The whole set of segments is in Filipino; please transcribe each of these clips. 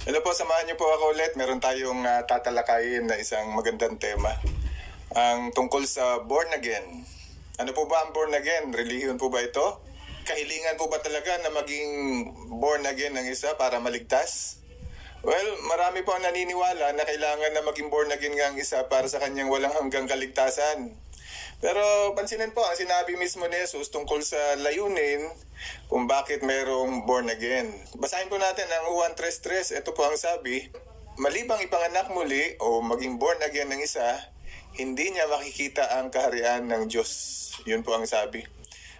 Hello po, samahan niyo po ako ulit. Meron tayong tatalakayin na isang magandang tema. Ang tungkol sa born again. Ano po ba ang born again? Relihiyon po ba ito? Kahilingan po ba talaga na maging born again ng isa para maligtas? Well, marami po ang naniniwala na kailangan na maging born again nga ang isa para sa kanyang walang hanggang kaligtasan. Pero pansinin po, ang sinabi mismo ni Jesus tungkol sa layunin kung bakit mayroong born again. Basahin po natin ang Juan 3:3. Ito po ang sabi, malibang ipanganak muli o maging born again ng isa, hindi niya makikita ang kaharian ng Diyos. Yun po ang sabi.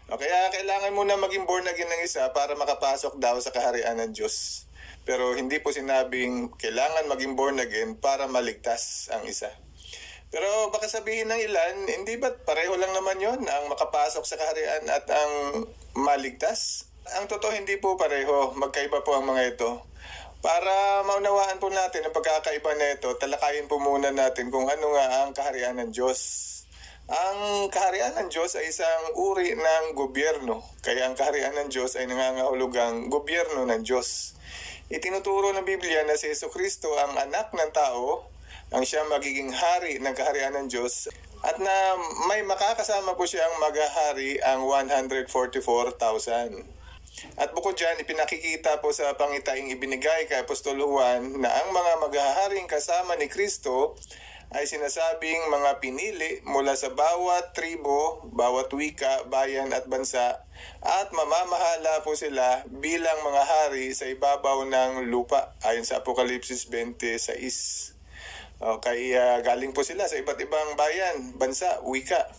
Kaya kailangan muna maging born again ng isa para makapasok daw sa kaharian ng Diyos. Pero hindi po sinabing kailangan maging born again para maligtas ang isa. Pero baka sabihin ng ilan, hindi ba pareho lang naman yon ang makapasok sa kaharian at ang maligtas? Ang totoo, hindi po pareho. Magkaiba po ang mga ito. Para maunawaan po natin ang pagkakaiba na ito, talakayin po muna natin kung ano nga ang kaharian ng Diyos. Ang kaharian ng Diyos ay isang uri ng gobyerno. Kaya ang kaharian ng Diyos ay nangangahulugang gobyerno ng Diyos. Itinuturo ng Biblia na si Jesucristo ang anak ng tao, ang siya magiging hari ng kaharian ng Diyos, at na may makakasama po siyang maghahari ang 144,000. At bukod dyan, ipinakikita po sa pangitaing ibinigay kay Apostol Juan na ang mga maghaharing kasama ni Kristo ay sinasabing mga pinili mula sa bawat tribo, bawat wika, bayan at bansa, at mamamahala po sila bilang mga hari sa ibabaw ng lupa ayon sa Apokalipsis 26. Galing po sila sa iba't ibang bayan, bansa, wika.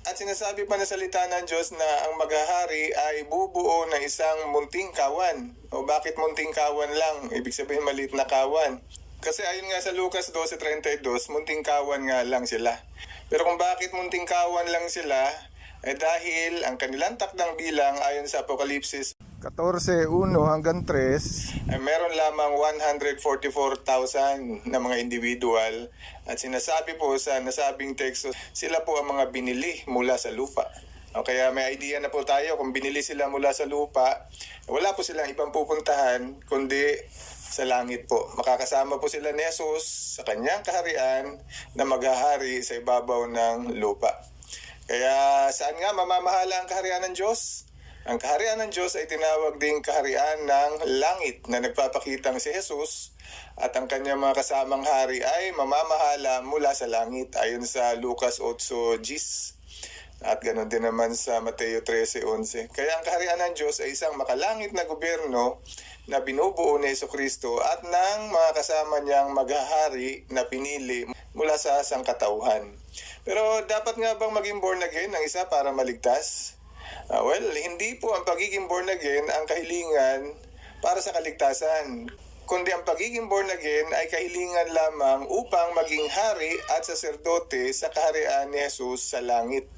At sinasabi pa na salita ng Diyos na ang maghahari ay bubuo ng isang munting kawan. O bakit munting kawan lang? Ibig sabihin maliit na kawan. Kasi ayon nga sa Lucas 12:32, munting kawan nga lang sila. Pero kung bakit munting kawan lang sila, dahil ang kanilang takdang bilang ayon sa Apokalipsis 14:1 hanggang 3 ay meron lamang 144,000 na mga individual, at sinasabi po sa nasabing teksto, sila po ang mga binili mula sa lupa. Kaya may idea na po tayo, kung binili sila mula sa lupa, wala po silang ibang pupuntahan kundi sa langit po. Makakasama po sila ni Jesus sa kanyang kaharian na maghahari sa ibabaw ng lupa. Kaya saan nga mamamahala ang kaharian ng Diyos? Ang kaharian ng Diyos ay tinawag ding kaharian ng langit na nagpapakitang si Jesus, at ang kanyang mga kasamang hari ay mamamahala mula sa langit ayon sa Lucas 8:10. At ganoon din naman sa Mateo 13:11. Kaya ang kaharian ng Diyos ay isang makalangit na gobyerno na binubuo ni Jesucristo at ng mga kasama niyang maghahari na pinili mula sa sangkatauhan. Pero dapat nga bang maging born again ang isa para maligtas? Well, hindi po ang pagiging born again ang kahilingan para sa kaligtasan, kundi ang pagiging born again ay kahilingan lamang upang maging hari at saserdote sa kaharian ni Jesus sa langit.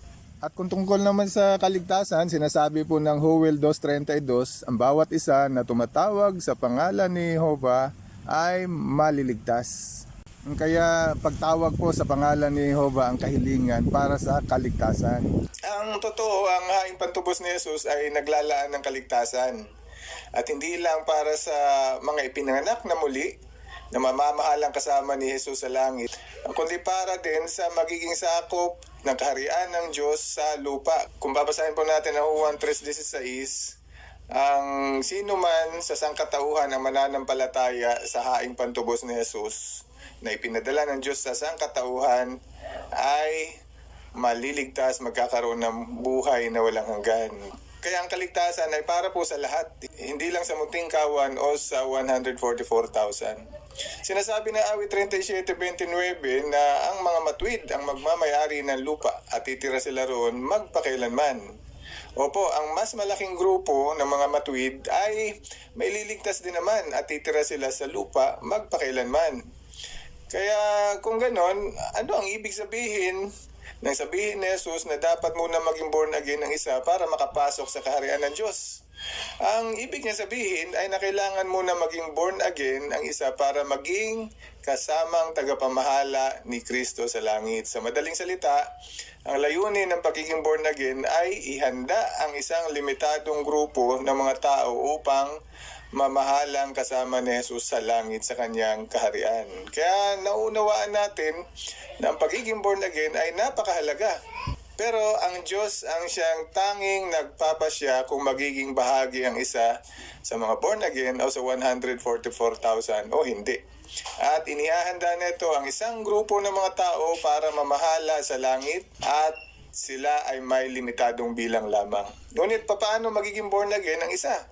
At kung tungkol naman sa kaligtasan, sinasabi po ng Joel 2:32, ang bawat isa na tumatawag sa pangalan ni Jehovah ay maliligtas. Kaya pagtawag po sa pangalan ni Jehovah ang kahilingan para sa kaligtasan. Ang totoo, ang haing pantubos ni Jesus ay naglalaan ng kaligtasan. At hindi lang para sa mga ipinanganak na muli na mamamahalang kasama ni Jesus sa langit, kundi para din sa magiging sakop ng kaharian ng Diyos sa lupa. Kung babasahin po natin ang Juan 3:16, ang sino man sa sangkatauhan ang mananampalataya sa haing pantubos ni Jesus na ipinadala ng Diyos sa sangkatauhan ay maliligtas, magkakaroon ng buhay na walang hanggan. Kaya ang kaligtasan ay para po sa lahat, hindi lang sa munting kawan o sa 144,000. Sinasabi na awit 37:29 na ang mga matuwid ang magmamayari ng lupa at titira sila roon magpakailanman. Opo, ang mas malaking grupo ng mga matuwid ay may liligtas din naman at titira sila sa lupa magpakailanman. Kaya kung ganon, ano ang ibig sabihin nang sabihin ni Jesus na dapat muna maging born again ang isa para makapasok sa kaharian ng Diyos? Ang ibig niya sabihin ay na kailangan muna maging born again ang isa para maging kasamang tagapamahala ni Kristo sa langit. Sa madaling salita, ang layunin ng pagiging born again ay ihanda ang isang limitadong grupo ng mga tao upang mamahalang kasama ni Jesus sa langit sa kanyang kaharian. Kaya naunawaan natin na ang pagiging born again ay napakahalaga. Pero ang Diyos ang siyang tanging nagpapasya kung magiging bahagi ang isa sa mga born again o sa 144,000 o hindi. At inihahanda nito ang isang grupo ng mga tao para mamahala sa langit at sila ay may limitadong bilang lamang. Ngunit paano magiging born again ang isa?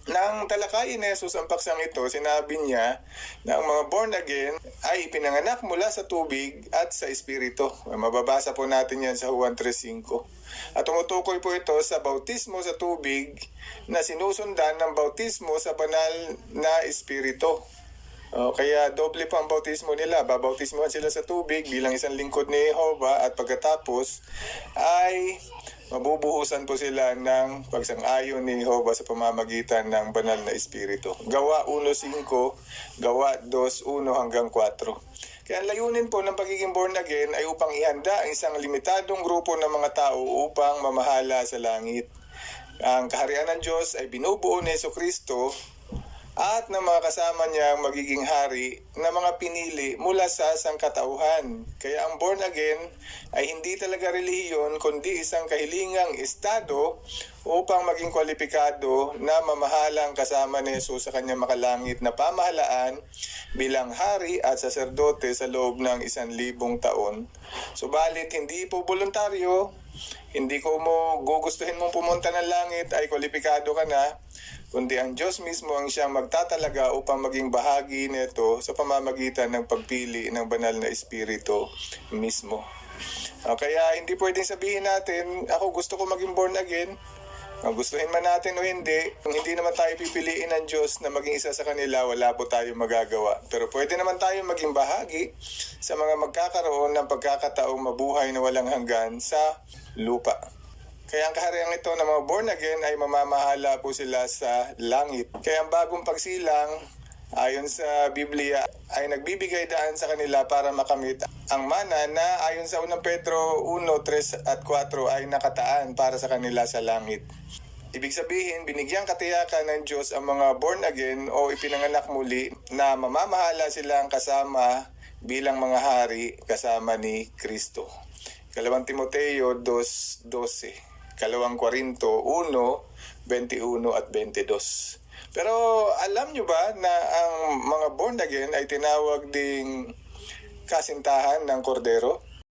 Nang talakayin ni Jesus ang paksang ito, sinabi niya na ang mga born again ay ipinanganak mula sa tubig at sa espiritu. Mababasa po natin yan sa Juan 3:5. At tumutukoy po ito sa bautismo sa tubig na sinusundan ng bautismo sa banal na espiritu. Kaya doble pa ang bautismo nila. Babautismohan sila sa tubig bilang isang lingkod ni Jehovah at pagkatapos ay mabubuhusan po sila ng pagsang-ayon ni Jehovah sa pamamagitan ng banal na espiritu. Gawa 1:5, Gawa 2:1 hanggang 4. Kaya ang layunin po ng pagiging born again ay upang ihanda ang isang limitadong grupo ng mga tao upang mamahala sa langit. Ang kaharian ng Diyos ay binubuo ni Jesucristo at ng mga kasama niya magiging hari na mga pinili mula sa sangkatauhan. Kaya ang born again ay hindi talaga relihiyon kundi isang kahilingang estado upang maging kwalipikado na mamahalang kasama ni Jesus sa kanyang makalangit na pamahalaan bilang hari at saserdote sa loob ng 1,000 taon. Subalit hindi po voluntaryo, hindi ko mo gugustuhin mong pumunta ng langit ay kwalipikado ka na, kundi ang Diyos mismo ang siyang magtatalaga upang maging bahagi nito sa pamamagitan ng pagpili ng banal na espiritu mismo. Kaya hindi pwedeng sabihin natin, ako gusto ko maging born again. Gustuhin man natin o hindi, kung hindi naman tayo pipiliin ng Diyos na maging isa sa kanila, wala po tayong magagawa. Pero pwede naman tayo maging bahagi sa mga magkakaroon ng pagkakataong mabuhay na walang hanggan sa lupa. Kaya ang kahariang ito ng mga born again ay mamamahala po sila sa langit. Kaya ang bagong pagsilang, ayon sa Biblia, ay nagbibigay daan sa kanila para makamit ang mana na ayon sa 1 Pedro 1:3 at 4 ay nakataan para sa kanila sa langit. Ibig sabihin, binigyang katiyakan ng Diyos ang mga born again o ipinanganak muli na mamamahala silang kasama bilang mga hari kasama ni Kristo. 2 Timoteo 2:12. 2 Korinto 1:21 at 22. Pero alam nyo ba na ang mga born again ay tinawag ding kasintahan ng kordero?